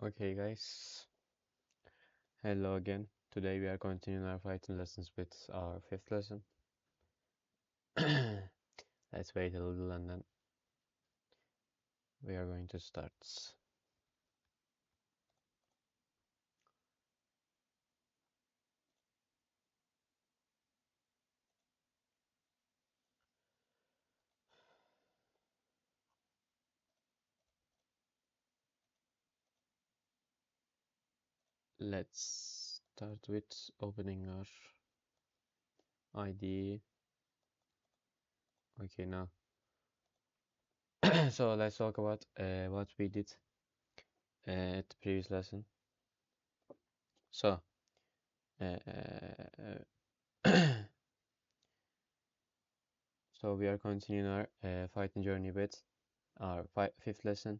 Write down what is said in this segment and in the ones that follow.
Okay, guys, hello again. Today we are continuing our Python lessons with our fifth lesson. Let's wait a little and then we are going to start. Let's start with opening our IDE. Okay, now. So let's talk about what we did at the previous lesson. So, so we are continuing our Python journey with our fifth lesson.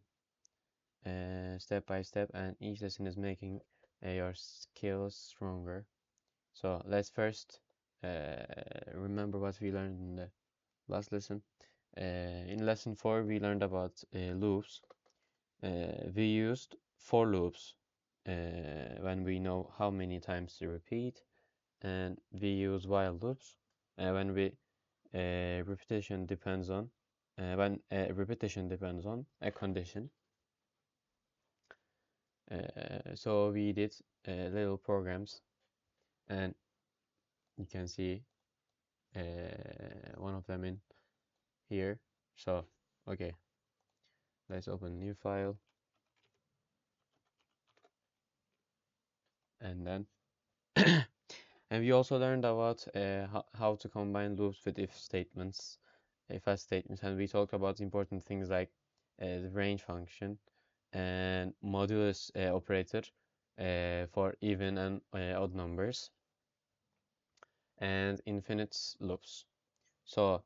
Step by step, and each lesson is making your skills stronger. So let's first remember what we learned in the last lesson. In lesson 4, we learned about loops. We used for loops when we know how many times to repeat, and we use while loops when we repetition depends on when repetition depends on a condition. So we did little programs, and you can see one of them in here. So, okay, let's open a new file, and then and we also learned about how to combine loops with if statements, if else statements, and we talked about important things like the range function and modulus operator for even and odd numbers, and infinite loops. So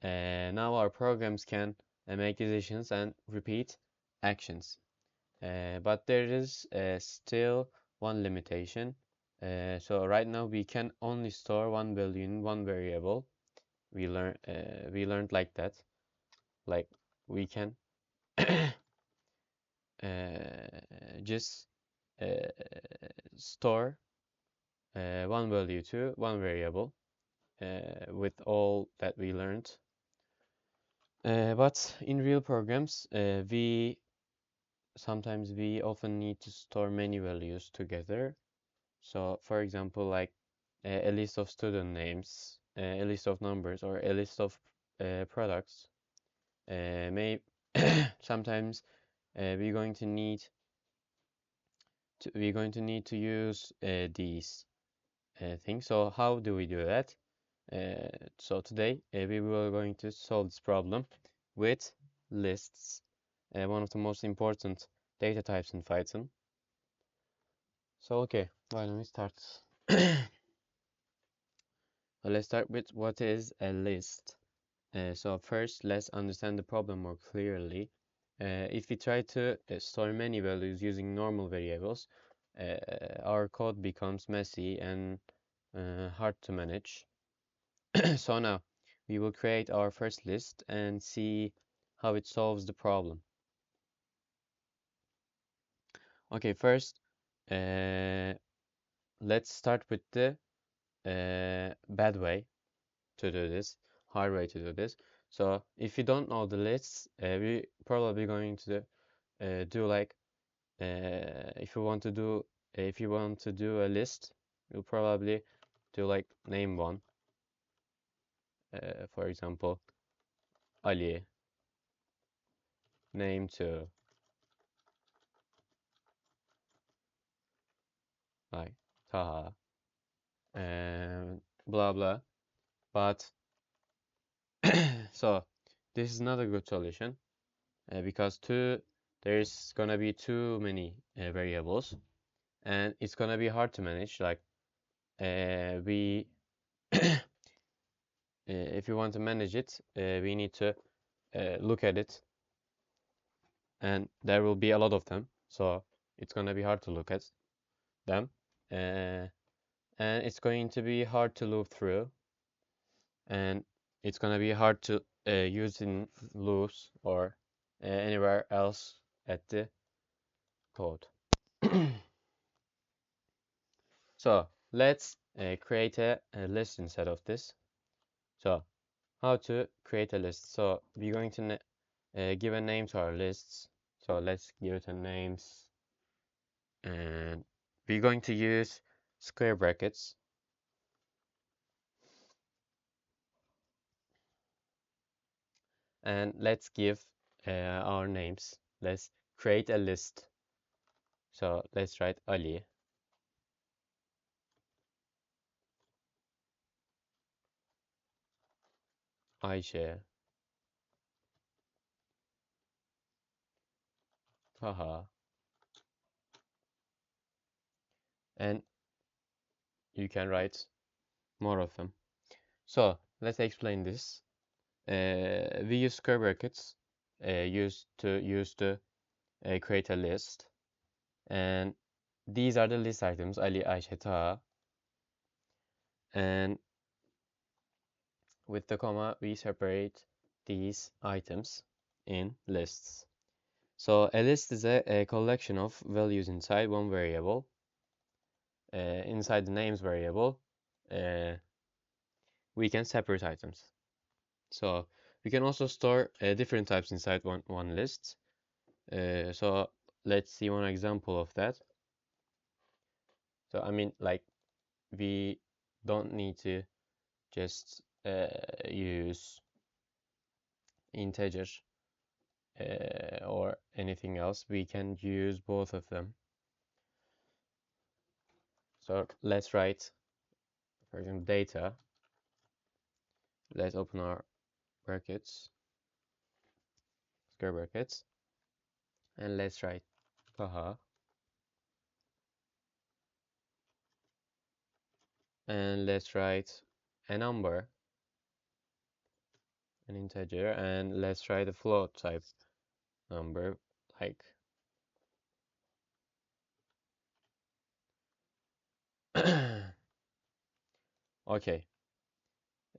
now our programs can make decisions and repeat actions. But there is still one limitation. So right now we can only store one value in one variable. We learned like that. Like we can just uh, store one value to one variable with all that we learned. But in real programs, sometimes we often need to store many values together. So, for example, like a list of student names, a list of numbers, or a list of products. May sometimes we're going to need to use these things. So how do we do that? So today we were going to solve this problem with lists, one of the most important data types in Python. So okay, why don't we start? Let's start with what is a list. So first, let's understand the problem more clearly. If we try to store many values using normal variables, our code becomes messy and hard to manage. So now we will create our first list and see how it solves the problem. Okay, first, let's start with the bad way to do this, hard way to do this. So if you don't know the lists, we probably going to do like if you want to do a list, you'll probably do like name one, for example, Ali, name two, like Taha, and blah blah. But so this is not a good solution because there's gonna be too many variables, and it's gonna be hard to manage. Like we if you want to manage it, we need to look at it, and there will be a lot of them, so it's gonna be hard to look at them, and it's going to be hard to loop through, and it's gonna be hard to use in loops or anywhere else at the code. So let's create a list instead of this. So how to create a list? So we're going to give a name to our lists. So let's give it a names, and we're going to use square brackets. And let's give our names. Let's create a list. So let's write Ali, Ayşe, Taha, and you can write more of them. So let's explain this. We use square brackets used to create a list, and these are the list items: Ali, Ayşe, Taha, and with the comma we separate these items in lists. So a list is a collection of values inside one variable. Inside the names variable, uh, we can separate items. So we can also store different types inside one list. So let's see one example of that. So I mean, like, we don't need to just use integer or anything else. We can use both of them. So let's write, for example, data. Let's open our brackets, square brackets, and let's write Taha, and let's write a number, an integer, and let's write a float type number, like okay.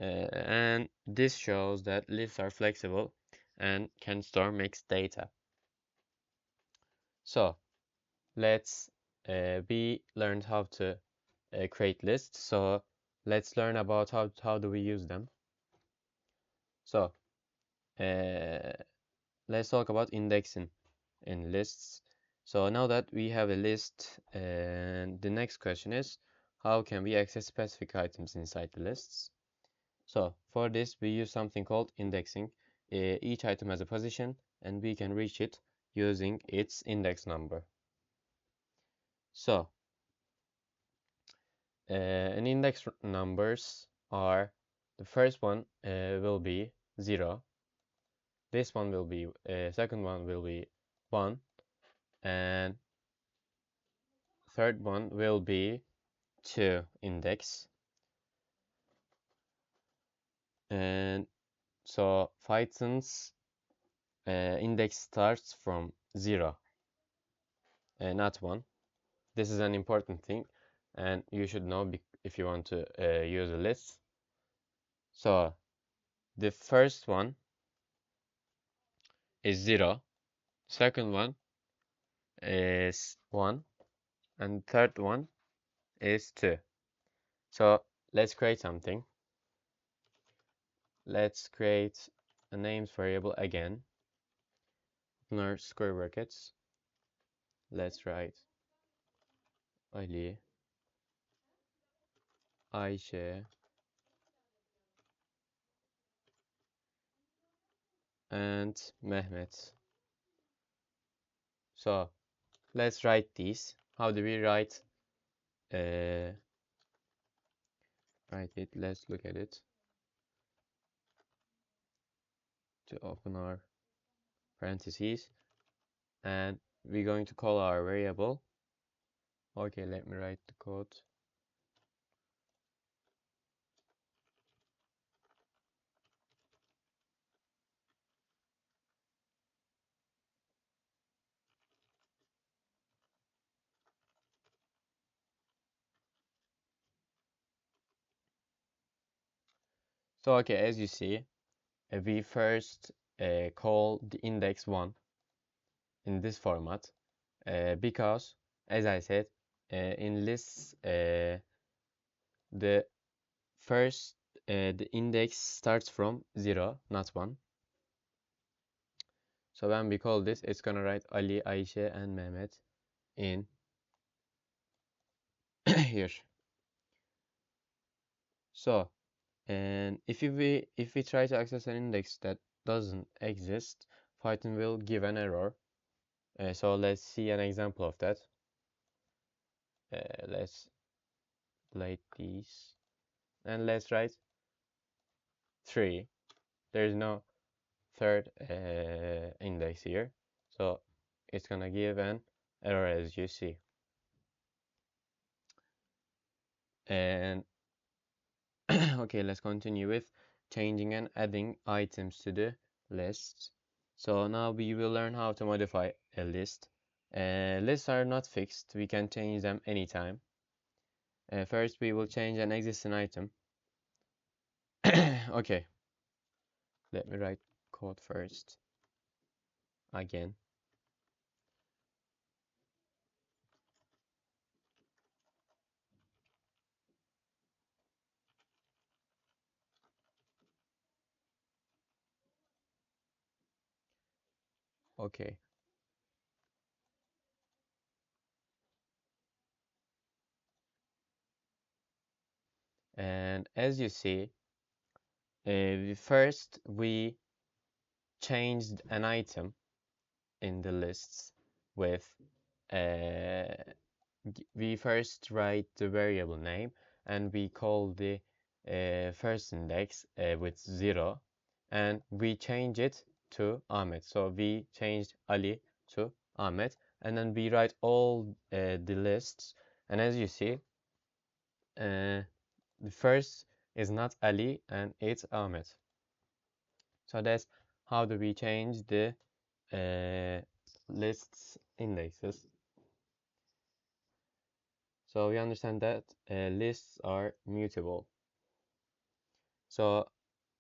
And this shows that lists are flexible and can store mixed data. So let's we learned how to create lists. So let's learn about how do we use them. So uh, let's talk about indexing in lists. So now that we have a list, and the next question is, how can we access specific items inside the lists? So for this, we use something called indexing. Each item has a position, and we can reach it using its index number. So an index numbers are, the first one will be 0. This one will be, second one will be 1, and third one will be 2 index. And so Python's index starts from 0, not 1. This is an important thing, and you should know if you want to use a list. So the first one is 0, second one is 1, and third one is 2. So let's create something. Let's create a names variable again in our square brackets. Let's write Ali, Ayşe, and Mehmet. So let's write these. How do we write write it? Let's look at it. To open our parentheses, and we're going to call our variable. Okay, let me write the code. So okay, as you see, we first call the index 1 in this format because as I said, in lists, the first the index starts from 0, not 1. So when we call this, it's gonna write Ali, Aisha, and Mehmet in here. So, and if we try to access an index that doesn't exist, Python will give an error. So let's see an example of that. Let's delete these and let's write 3. There's no third index here, so it's gonna give an error as you see. And okay, let's continue with changing and adding items to the list. So now we will learn how to modify a list. Lists are not fixed, we can change them anytime. First, we will change an existing item. Okay, let me write code first again. Okay, and as you see, first we changed an item in the lists with uh, we first write the variable name and we call the first index with 0 and we change it to Ahmet. So we changed Ali to Ahmet and then we write all the lists, and as you see, the first is not Ali and it's Ahmet. So that's how do we change the uh, lists indexes. So we understand that lists are mutable. So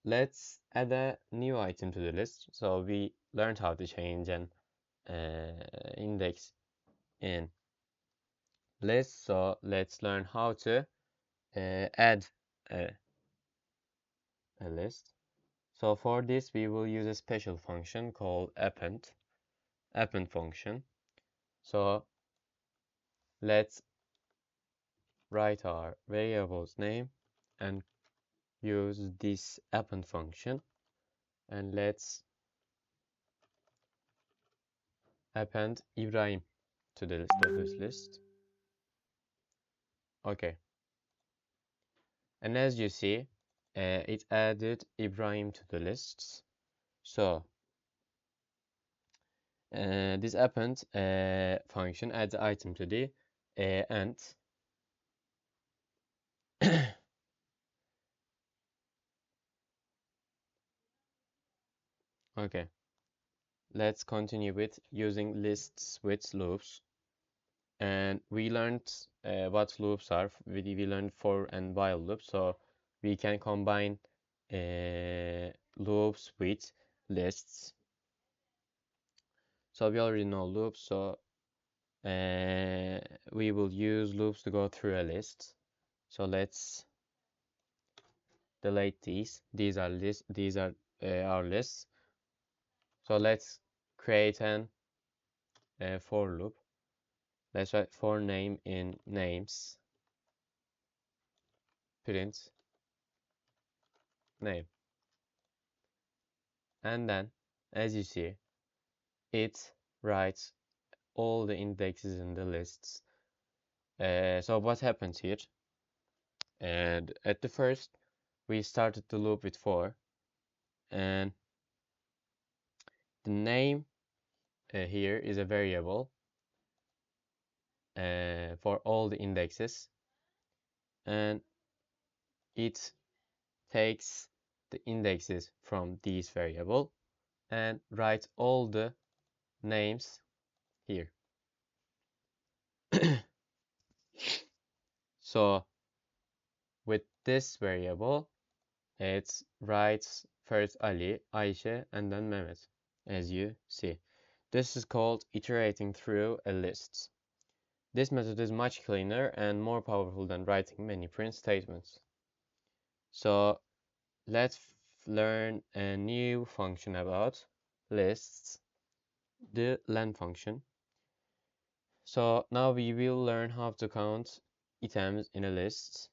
let's add a new item to the list. So we learned how to change an index in list. So let's learn how to add a, a list. So for this, we will use a special function called append function. So let's write our variable's name and use this append function, and let's append Ibrahim to the list of this list. Okay, and as you see, it added Ibrahim to the lists. So this append function adds item to the end. Okay, let's continue with using lists with loops. And we learned what loops are. We learned for and while loops, so we can combine loops with lists. So we already know loops, so we will use loops to go through a list. So let's delete these. These are lists. These are our lists. So let's create an for loop. Let's write for name in names. Print name, and then as you see, it writes all the indexes in the lists. So what happens here? And at the first, we started the loop with for, and the name here is a variable for all the indexes, and it takes the indexes from this variable and writes all the names here. So with this variable, it writes first Ali, Aisha, and then Mehmet, as you see. This is called iterating through a list. This method is much cleaner and more powerful than writing many print statements. So let's learn a new function about lists, the len function. So now we will learn how to count items in a list.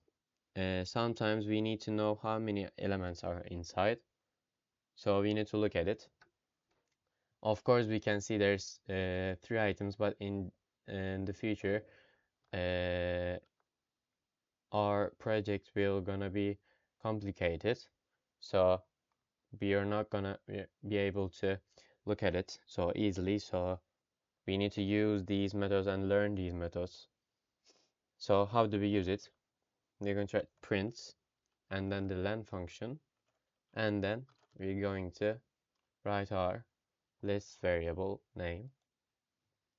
Sometimes we need to know how many elements are inside. So we need to look at it. Of course, we can see there's 3 items, but in the future, uh, our project will gonna be complicated. So we are not gonna be able to look at it so easily. So we need to use these methods and learn these methods. So how do we use it? We're going to try print and then the len function, and then we're going to write our list variable name.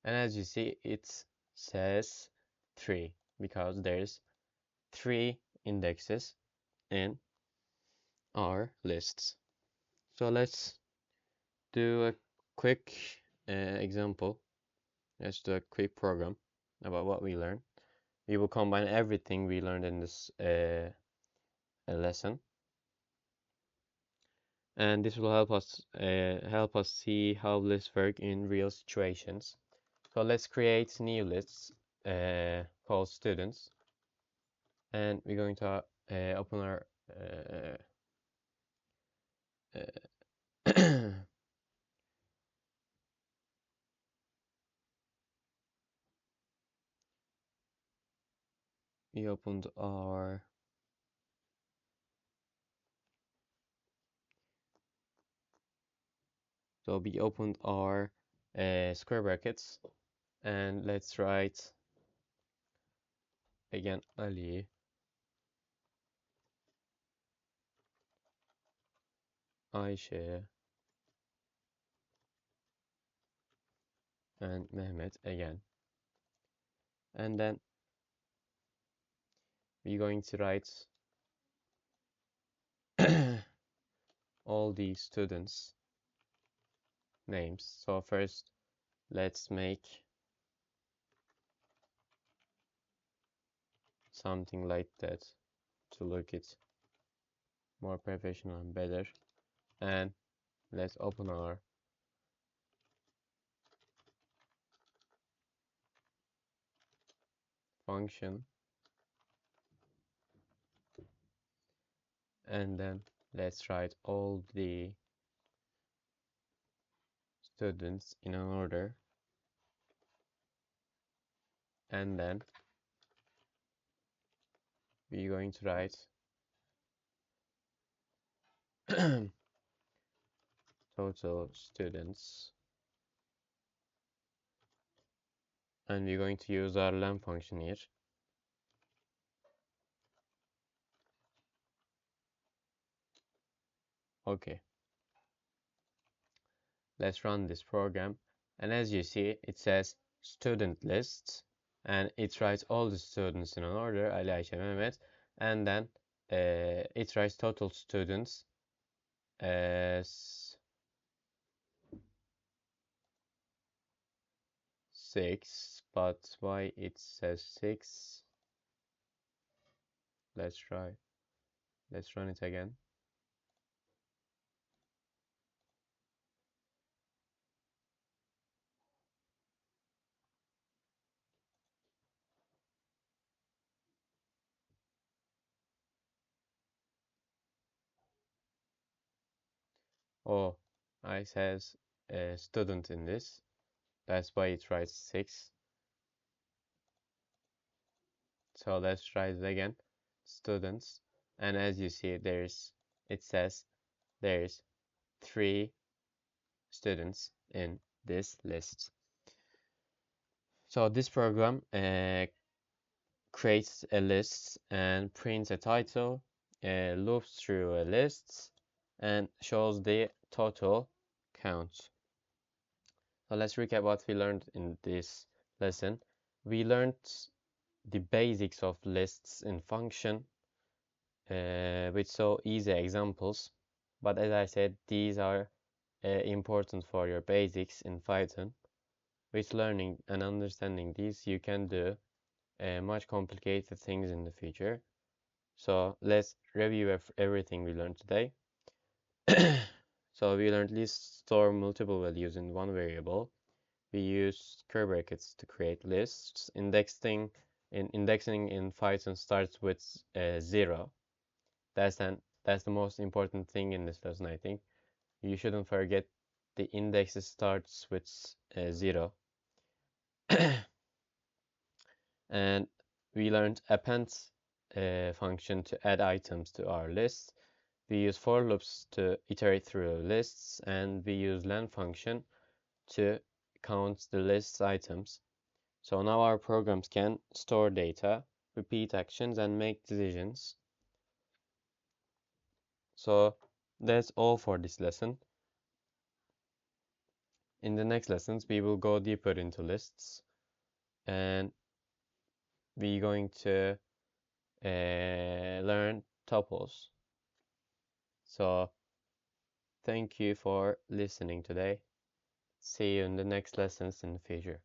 And as you see, it says 3 because there's 3 indexes in our lists. So let's do a quick example. Let's do a quick program about what we learned. We will combine everything we learned in this lesson, and this will help us see how lists work in real situations. So let's create new lists called students, and we're going to open our we opened our so we opened our square brackets, and let's write again Ali, Ayşe, and Mehmet again, and then we're going to write all the students names. So first let's make something like that to look it more professional and better, and let's open our function, and then let's write all the students in an order, and then we're going to write total students, and we're going to use our len function here. Okay, let's run this program, and as you see, it says student lists, and it writes all the students in an order, Ali, Ayşe, Mehmet, and then it writes total students as 6, but why it says 6? Let's run it again. Oh, I says a student in this, that's why it writes 6. So let's try it again, students, and as you see, it says there's 3 students in this list. So this program creates a list and prints a title, loops through a list, and shows the total count. So let's recap what we learned in this lesson. We learned the basics of lists in function with so easy examples, but as I said, these are important for your basics in Python. With learning and understanding these, you can do much complicated things in the future. So let's review everything we learned today. So we learned lists store multiple values in one variable. We use curly brackets to create lists. Indexing in Python starts with 0. That's the most important thing in this lesson, I think. You shouldn't forget the index starts with 0. And we learned append function to add items to our list. We use for loops to iterate through lists, and we use len function to count the list's items. So now our programs can store data, repeat actions, and make decisions. So that's all for this lesson. In the next lessons, we will go deeper into lists, and we're going to learn tuples. So thank you for listening today. See you in the next lessons in the future.